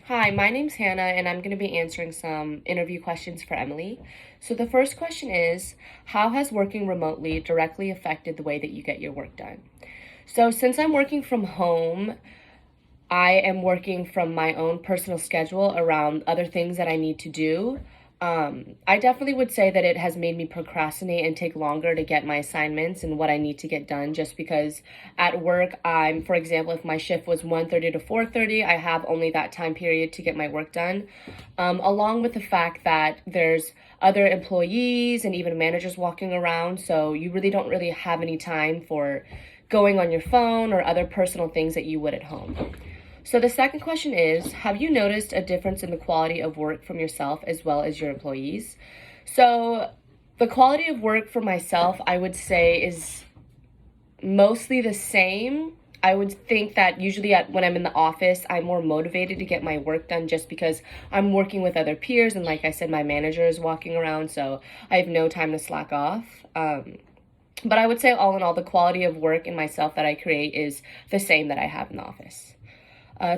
Hi, my name's Hannah, and I'm going to be answering some interview questions for Emily. So, the first question is, how has working remotely directly affected the way that you get your work done? So, since I'm working from home, I am working from my own personal schedule around other things that I need to do. I definitely would say that it has made me procrastinate and take longer to get my assignments and what I need to get done just because at work, for example, if my shift was 1:30 to 4:30, I have only that time period to get my work done. Along with the fact that there's other employees and even managers walking around, so you don't really have any time for going on your phone or other personal things that you would at home. So the second question is, have you noticed a difference in the quality of work from yourself as well as your employees? So the quality of work for myself, I would say, is mostly the same. I would think that usually when I'm in the office, I'm more motivated to get my work done just because I'm working with other peers. And like I said, my manager is walking around, so I have no time to slack off. But I would say all in all, the quality of work in myself that I create is the same that I have in the office.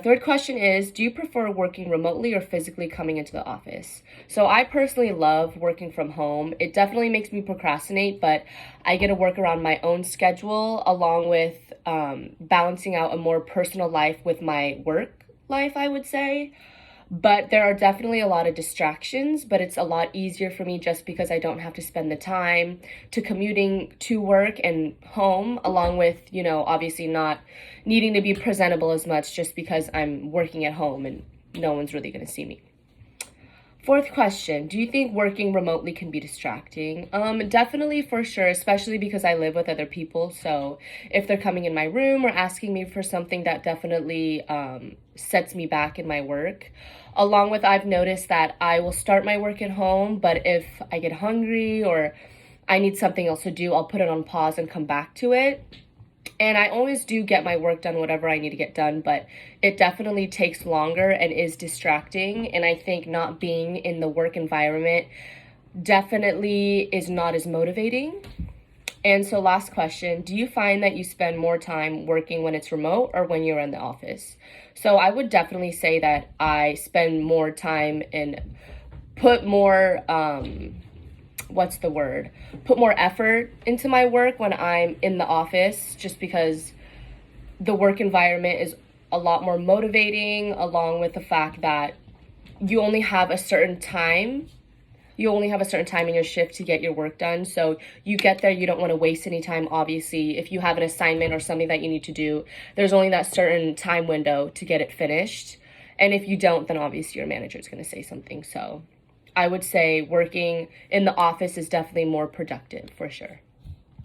Third question is, do you prefer working remotely or physically coming into the office? So I personally love working from home. It definitely makes me procrastinate, but I get to work around my own schedule along with balancing out a more personal life with my work life, I would say. But there are definitely a lot of distractions, but it's a lot easier for me just because I don't have to spend the time to commuting to work and home, along with, obviously not needing to be presentable as much just because I'm working at home and no one's really going to see me. Fourth question, do you think working remotely can be distracting? Definitely, for sure, especially because I live with other people. So if they're coming in my room or asking me for something, that definitely sets me back in my work. Along with, I've noticed that I will start my work at home, but if I get hungry or I need something else to do, I'll put it on pause and come back to it. And I always do get my work done, whatever I need to get done, but it definitely takes longer and is distracting. And I think not being in the work environment definitely is not as motivating. And so last question, do you find that you spend more time working when it's remote or when you're in the office? So I would definitely say that I spend more time and put more, put more effort into my work when I'm in the office just because the work environment is a lot more motivating, along with the fact that you only have a certain time. You only have a certain time in your shift to get your work done. So you get there, you don't want to waste any time. Obviously, if you have an assignment or something that you need to do, there's only that certain time window to get it finished. And if you don't, then obviously your manager is going to say something. So I would say working in the office is definitely more productive for sure.